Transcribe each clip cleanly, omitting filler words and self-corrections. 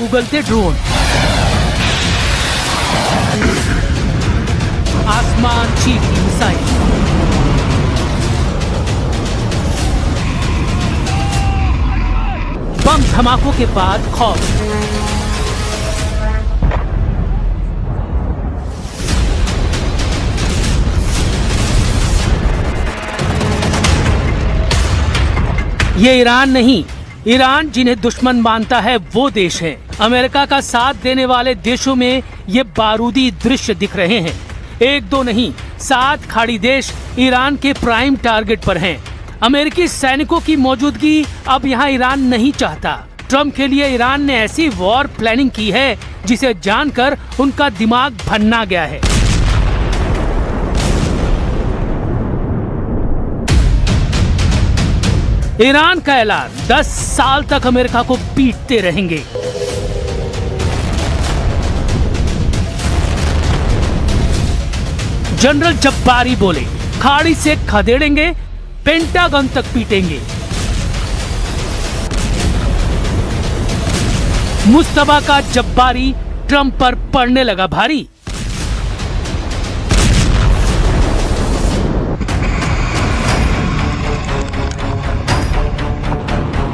उगलते drone, आसमान चीरती missile, बम धमाकों के बाद खौफ, ये ईरान नहीं, ईरान जिन्हें दुश्मन मानता है वो देश है। अमेरिका का साथ देने वाले देशों में ये बारूदी दृश्य दिख रहे हैं। एक दो नहीं, 7 खाड़ी देश ईरान के प्राइम टारगेट पर हैं। अमेरिकी सैनिकों की मौजूदगी अब यहाँ ईरान नहीं चाहता। ट्रंप के लिए ईरान ने ऐसी वॉर प्लानिंग की है जिसे जानकर उनका दिमाग भन्ना गया है। ईरान का ऐलान, 10 साल तक अमेरिका को पीटते रहेंगे। जनरल जब्बारी बोले, खाड़ी से खदेड़ेंगे, पेंटागन तक पीटेंगे। मुस्तफा का जब्बारी ट्रंप पर पड़ने लगा भारी।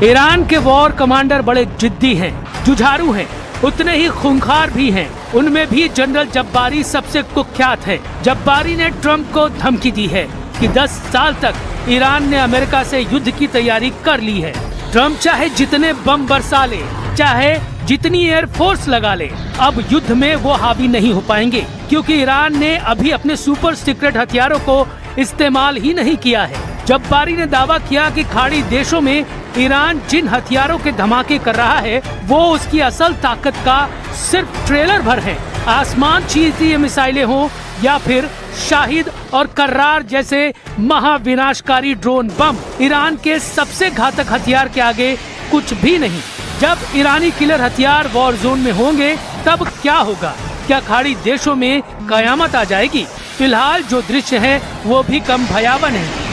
ईरान के वॉर कमांडर बड़े जिद्दी हैं, जुझारू हैं, उतने ही खूंखार भी हैं। उनमें भी जनरल जब्बारी सबसे कुख्यात है। जब्बारी ने ट्रंप को धमकी दी है कि 10 साल तक ईरान ने अमेरिका से युद्ध की तैयारी कर ली है। ट्रंप चाहे जितने बम बरसा ले, चाहे जितनी एयरफोर्स लगा ले, अब युद्ध में वो हावी नहीं हो पाएंगे, क्योंकि ईरान ने अभी अपने सुपर सीक्रेट हथियारों को इस्तेमाल ही नहीं किया है। जब्बारी ने दावा किया कि खाड़ी देशों में ईरान जिन हथियारों के धमाके कर रहा है वो उसकी असल ताकत का सिर्फ ट्रेलर भर है। आसमान चीरती ये मिसाइलें हों या फिर शाहिद और कर्रार जैसे महाविनाशकारी ड्रोन बम, ईरान के सबसे घातक हथियार के आगे कुछ भी नहीं। जब ईरानी किलर हथियार वॉर जोन में होंगे तब क्या होगा? क्या खाड़ी देशों में कयामत आ जाएगी? फिलहाल जो दृश्य है वो भी कम भयावह नहीं।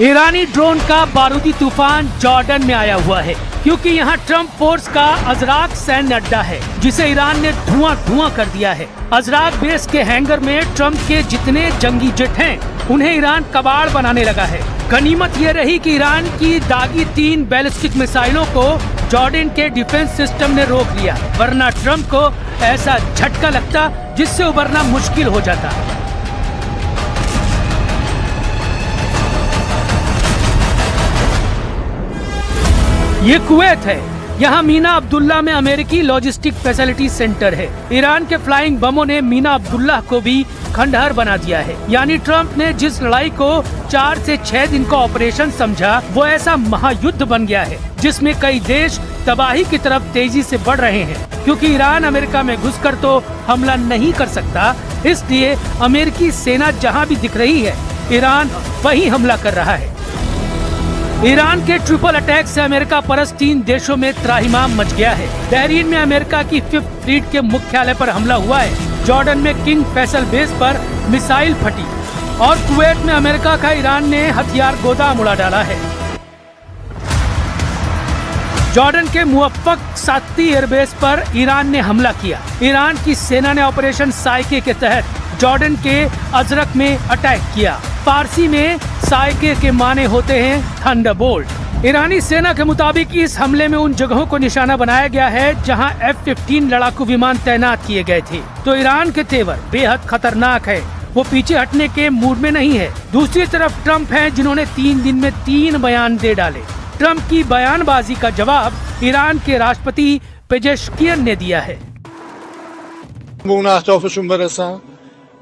ईरानी ड्रोन का बारूदी तूफान जॉर्डन में आया हुआ है, क्योंकि यहाँ ट्रंप फोर्स का अजराक सैन्य अड्डा है जिसे ईरान ने धुआं कर दिया है। अजराक बेस के हैंगर में ट्रंप के जितने जंगी जेट हैं उन्हें ईरान कबाड़ बनाने लगा है। गनीमत ये रही कि ईरान की दागी 3 बैलिस्टिक मिसाइलों को जॉर्डन के डिफेंस सिस्टम ने रोक लिया, वरना ट्रंप को ऐसा झटका लगता जिससे उबरना मुश्किल हो जाता। ये कुवैत है। यहाँ मीना अब्दुल्ला में अमेरिकी लॉजिस्टिक फैसिलिटी सेंटर है। ईरान के फ्लाइंग बमों ने मीना अब्दुल्ला को भी खंडहर बना दिया है। यानी ट्रंप ने जिस लड़ाई को 4 से 6 दिन का ऑपरेशन समझा वो ऐसा महायुद्ध बन गया है जिसमें कई देश तबाही की तरफ तेजी से बढ़ रहे हैं, क्योंकि ईरान अमेरिका में घुसकर तो हमला नहीं कर सकता। इसलिए अमेरिकी सेना जहाँ भी दिख रही है ईरान वही हमला कर रहा है। ईरान के ट्रिपल अटैक से अमेरिका परस्त 3 देशों में त्राहिमाम मच गया है। बहरीन में अमेरिका की 5th फ्लीट के मुख्यालय पर हमला हुआ है। जॉर्डन में किंग फैसल बेस पर मिसाइल फटी और कुवैत में अमेरिका का ईरान ने हथियार गोदाम उड़ा डाला है। जॉर्डन के मुवफ्फक साती एयरबेस पर ईरान ने हमला किया। ईरान की सेना ने ऑपरेशन साइके के तहत जॉर्डन के अजरक में अटैक किया। फारसी में साइके के माने होते हैं थंडरबोल्ट। ईरानी सेना के मुताबिक इस हमले में उन जगहों को निशाना बनाया गया है जहां F-15 लड़ाकू विमान तैनात किए गए थे। तो ईरान के तेवर बेहद खतरनाक है, वो पीछे हटने के मूड में नहीं है। दूसरी तरफ ट्रंप हैं जिन्होंने 3 दिन में 3 बयान दे डाले। ट्रंप की बयानबाजी का जवाब ईरान के राष्ट्रपति पेजेश्कियन ने दिया है।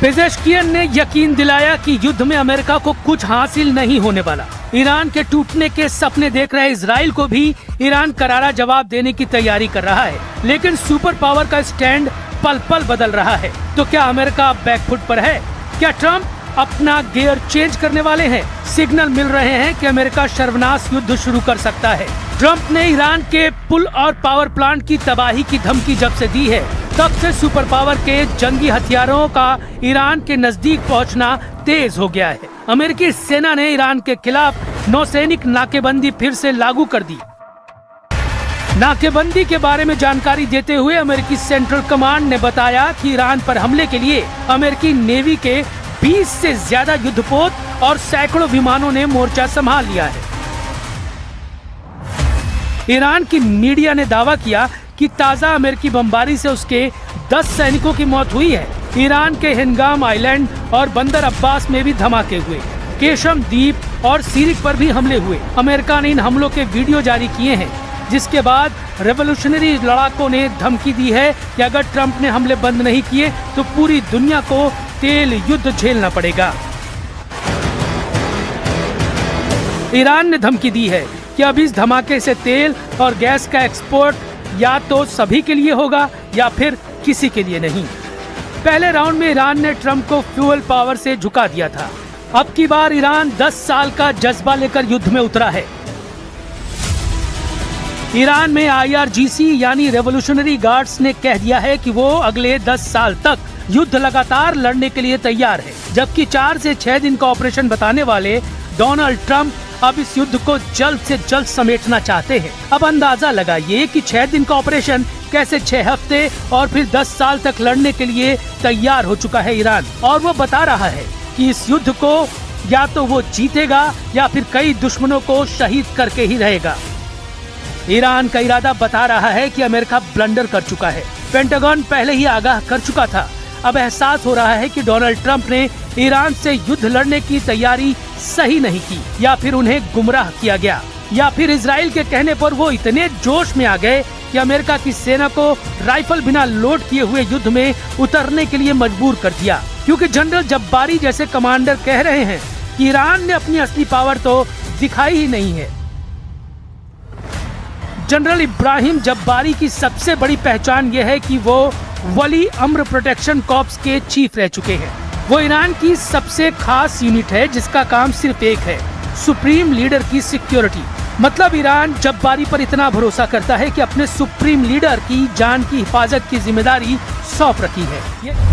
पेजेश्कियन ने यकीन दिलाया कि युद्ध में अमेरिका को कुछ हासिल नहीं होने वाला। ईरान के टूटने के सपने देख रहे इजराइल को भी ईरान करारा जवाब देने की तैयारी कर रहा है, लेकिन सुपर पावर का स्टैंड पल पल बदल रहा है। तो क्या अमेरिका बैकफुट पर है? क्या ट्रंप अपना गियर चेंज करने वाले हैं? सिग्नल मिल रहे हैं कि अमेरिका सर्वनाश युद्ध शुरू कर सकता है। ट्रंप ने ईरान के पुल और पावर प्लांट की तबाही की धमकी जब से दी है, तब से सुपर पावर के जंगी हथियारों का ईरान के नजदीक पहुंचना तेज हो गया है। अमेरिकी सेना ने ईरान के खिलाफ नौसैनिक नाकेबंदी फिर से लागू कर दी। नाकेबंदी के बारे में जानकारी देते हुए अमेरिकी सेंट्रल कमांड ने बताया कि ईरान पर हमले के लिए अमेरिकी नेवी के 20 से ज्यादा युद्धपोत और सैकड़ों विमानों ने मोर्चा संभाल लिया है। ईरान की मीडिया ने दावा किया कि ताजा अमेरिकी बमबारी से उसके 10 सैनिकों की मौत हुई है। ईरान के हिंगाम आइलैंड और बंदर अब्बास में भी धमाके हुए। केशम द्वीप और सीरिक पर भी हमले हुए। अमेरिका ने इन हमलों के वीडियो जारी किए हैं, जिसके बाद रेवोल्यूशनरी लड़ाकों ने धमकी दी है कि अगर ट्रंप ने हमले बंद नहीं किए तो पूरी दुनिया को तेल युद्ध झेलना पड़ेगा। ईरान ने धमकी दी है कि अब इस धमाके से तेल और गैस का एक्सपोर्ट या तो सभी के लिए होगा या फिर किसी के लिए नहीं। पहले राउंड में ईरान ने ट्रंप को फ्यूल पावर से झुका दिया था। अब की बार ईरान 10 साल का जज्बा लेकर युद्ध में उतरा है। ईरान में IRGC यानी रेवोल्यूशनरी गार्ड्स ने कह दिया है कि वो अगले 10 साल तक युद्ध लगातार लड़ने के लिए तैयार है, जबकि 4 से 6 दिन का ऑपरेशन बताने वाले डोनाल्ड ट्रंप अब इस युद्ध को जल्द से जल्द समेटना चाहते हैं। अब अंदाजा लगाइए कि 6 दिन का ऑपरेशन कैसे 6 हफ्ते और फिर 10 साल तक लड़ने के लिए तैयार हो चुका है ईरान। और वो बता रहा है कि इस युद्ध को या तो वो जीतेगा या फिर कई दुश्मनों को शहीद करके ही रहेगा। ईरान का इरादा बता रहा है कि अमेरिका ब्लंडर कर चुका है। पेंटागन पहले ही आगाह कर चुका था। अब एहसास हो रहा है कि डोनाल्ड ट्रंप ने ईरान से युद्ध लड़ने की तैयारी सही नहीं की, या फिर उन्हें गुमराह किया गया, या फिर इजराइल के कहने पर वो इतने जोश में आ गए कि अमेरिका की सेना को राइफल बिना लोड किए हुए युद्ध में उतरने के लिए मजबूर कर दिया। क्योंकि जनरल जब्बारी जैसे कमांडर कह रहे हैं कि ईरान ने अपनी असली पावर तो दिखाई ही नहीं है। जनरल इब्राहिम जब्बारी की सबसे बड़ी पहचान यह है कि वो वली अम्र प्रोटेक्शन कॉर्प्स के चीफ रह चुके हैं। वो ईरान की सबसे खास यूनिट है जिसका काम सिर्फ एक है, सुप्रीम लीडर की सिक्योरिटी। मतलब ईरान जब्बारी पर इतना भरोसा करता है कि अपने सुप्रीम लीडर की जान की हिफाजत की जिम्मेदारी सौंप रखी है।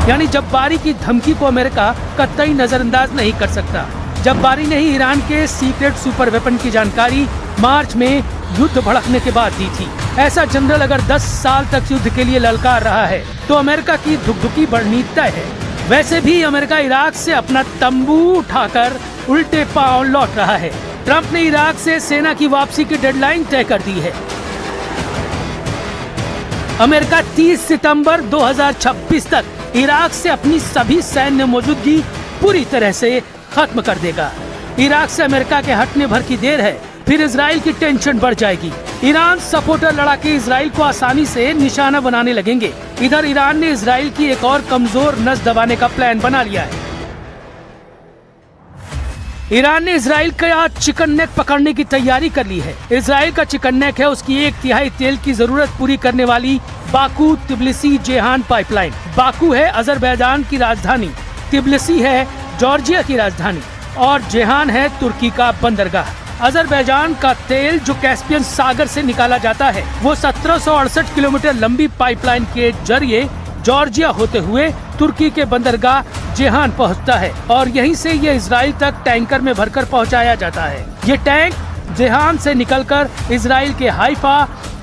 यानी जब्बारी की धमकी को अमेरिका कतई नजरअंदाज नहीं कर सकता। जब्बारी ने ही ईरान के सीक्रेट सुपर वेपन की जानकारी मार्च में युद्ध भड़कने के बाद दी थी। ऐसा जनरल अगर 10 साल तक युद्ध के लिए ललकार रहा है तो अमेरिका की धुकधुकी बढ़नी तय है। वैसे भी अमेरिका इराक से अपना तंबू उठाकर उल्टे पांव लौट रहा है। ट्रंप ने इराक से सेना की वापसी की डेडलाइन तय कर दी है। अमेरिका 30 सितंबर 2026 तक इराक से अपनी सभी सैन्य मौजूदगी पूरी तरह से खत्म कर देगा। इराक से अमेरिका के हटने भर की देर है, फिर इजराइल की टेंशन बढ़ जाएगी। ईरान सपोर्टर लड़ाके इजराइल को आसानी से निशाना बनाने लगेंगे। इधर ईरान ने इजराइल की एक और कमजोर नस दबाने का प्लान बना लिया है। ईरान ने इजराइल का चिकन नेक पकड़ने की तैयारी कर ली है। इजराइल का चिकन नेक है उसकी 1/3 तेल की जरूरत पूरी करने वाली Baku Tbilisi Jehan pipeline. Baku है अजरबैजान की राजधानी, तिब्लिसी है जॉर्जिया की राजधानी और जेहान है तुर्की का बंदरगाह। अजरबैजान का तेल जो कैस्पियन सागर से निकाला जाता है वो 1768 किलोमीटर लंबी पाइपलाइन के जरिए जॉर्जिया होते हुए तुर्की के बंदरगाह जेहान पहुंचता है और यहीं से ये इजराइल तक टैंकर में भरकर पहुंचाया जाता है। ये टैंक जेहान से निकलकर इजराइल के हाइफा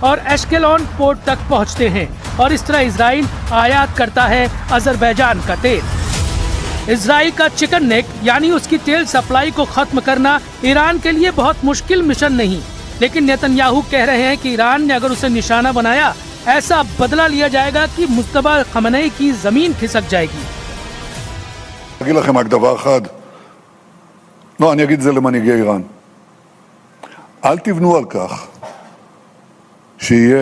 और एश्केलोन पोर्ट तक पहुंचते हैं और इस तरह इजराइल आयात करता है अजरबैजान का तेल। इजराइल का चिकन नेक यानी उसकी तेल सप्लाई को खत्म करना ईरान के लिए बहुत मुश्किल मिशन नहीं, लेकिन नेतन्याहू कह रहे हैं कि ईरान ने अगर उसे निशाना बनाया ऐसा बदला लिया जाएगा कि मुस्तफा खमेनी की जमीन खिसक जाएगी। אגיד לכם רק דבר אחד, לא, אני אגיד את זה למנהיגי איראן. אל תבנו על כך שיהיה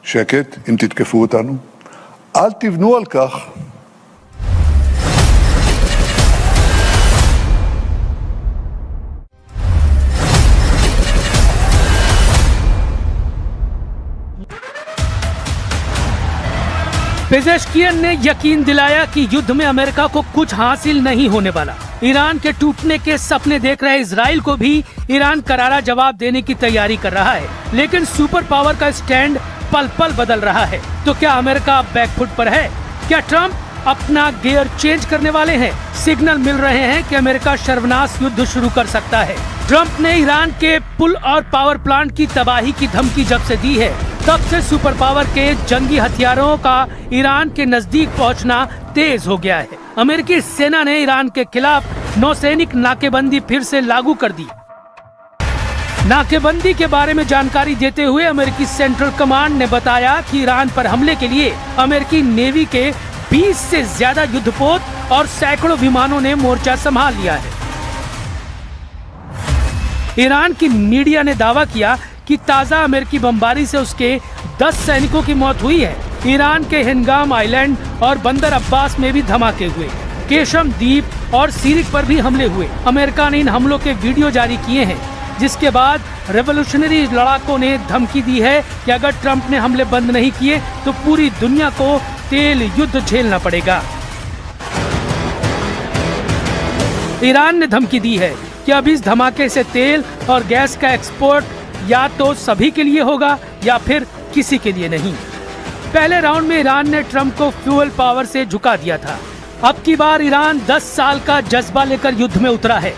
שקט אם תתקפו אותנו. אל תבנו על כך पेजेश्कियन ने यकीन दिलाया कि युद्ध में अमेरिका को कुछ हासिल नहीं होने वाला। ईरान के टूटने के सपने देख रहे इजराइल को भी ईरान करारा जवाब देने की तैयारी कर रहा है, लेकिन सुपर पावर का स्टैंड पल पल बदल रहा है। तो क्या अमेरिका बैकफुट पर है? क्या ट्रंप अपना गियर चेंज करने वाले हैं? सिग्नल मिल रहे हैं कि अमेरिका सर्वनाश युद्ध शुरू कर सकता है। ट्रंप ने ईरान के पुल और पावर प्लांट की तबाही की धमकी जब से दी है, तब से सुपर पावर के जंगी हथियारों का ईरान के नजदीक पहुंचना तेज हो गया है। अमेरिकी सेना ने ईरान के खिलाफ नौसैनिक नाकेबंदी फिर से लागू कर दी। नाकेबंदी के बारे में जानकारी देते हुए अमेरिकी सेंट्रल कमांड ने बताया कि ईरान पर हमले के लिए अमेरिकी नेवी के 20 से ज्यादा युद्धपोत और सैकड़ों विमानों ने मोर्चा संभाल लिया है। ईरान की मीडिया ने दावा किया कि ताजा अमेरिकी बमबारी से उसके 10 सैनिकों की मौत हुई है। ईरान के हिंगाम आइलैंड और बंदर अब्बास में भी धमाके हुए, केशम द्वीप और सीरिक पर भी हमले हुए। अमेरिका ने इन हमलों के वीडियो जारी किए हैं, जिसके बाद रेवोल्यूशनरी लड़ाकों ने धमकी दी है कि अगर ट्रंप ने हमले बंद नहीं किए तो पूरी दुनिया को तेल युद्ध झेलना पड़ेगा। ईरान ने धमकी दी है कि अब इस धमाके से तेल और गैस का एक्सपोर्ट या तो सभी के लिए होगा या फिर किसी के लिए नहीं। पहले राउंड में ईरान ने ट्रंप को फ्यूल पावर से झुका दिया था। अब की बार ईरान 10 साल का जज्बा लेकर युद्ध में उतरा है।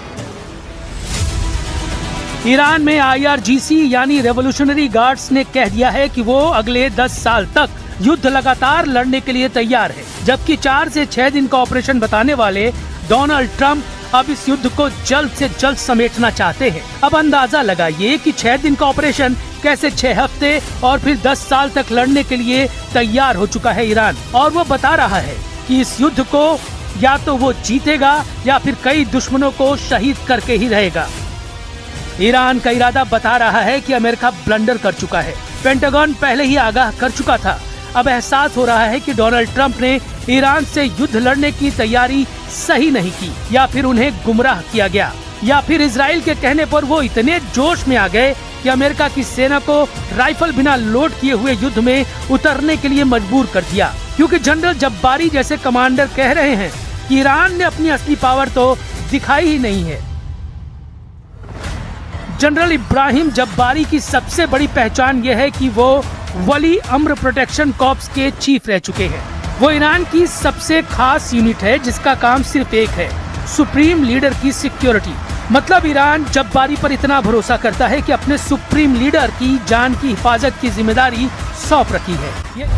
ईरान में IRGC यानी रेवोल्यूशनरी गार्ड्स ने कह दिया है कि वो अगले 10 साल तक युद्ध लगातार लड़ने के लिए तैयार है, जबकि 4 से 6 दिन का ऑपरेशन बताने वाले डोनाल्ड ट्रंप अब इस युद्ध को जल्द से जल्द समेटना चाहते हैं। अब अंदाजा लगाइए कि 6 दिन का ऑपरेशन कैसे 6 हफ्ते और फिर 10 साल तक लड़ने के लिए तैयार हो चुका है ईरान, और वो बता रहा है कि इस युद्ध को या तो वो जीतेगा या फिर कई दुश्मनों को शहीद करके ही रहेगा। ईरान का इरादा बता रहा है कि अमेरिका ब्लंडर कर चुका है। पेंटागन पहले ही आगाह कर चुका था। अब एहसास हो रहा है कि डोनाल्ड ट्रंप ने ईरान से युद्ध लड़ने की तैयारी सही नहीं की, या फिर उन्हें गुमराह किया गया, या फिर इजराइल के कहने पर वो इतने जोश में आ गए कि अमेरिका की सेना को राइफल बिना लोड किए हुए युद्ध में उतरने के लिए मजबूर कर दिया, क्योंकि जनरल जब्बारी जैसे कमांडर कह रहे हैं कि ईरान ने अपनी असली पावर तो दिखाई ही नहीं है। जनरल इब्राहिम जब्बारी की सबसे बड़ी पहचान यह है कि वो वली अम्र प्रोटेक्शन कॉर्प्स के चीफ रह चुके हैं। वो ईरान की सबसे खास यूनिट है जिसका काम सिर्फ एक है, सुप्रीम लीडर की सिक्योरिटी। मतलब ईरान जब्बारी पर इतना भरोसा करता है कि अपने सुप्रीम लीडर की जान की हिफाजत की जिम्मेदारी सौंप रखी है।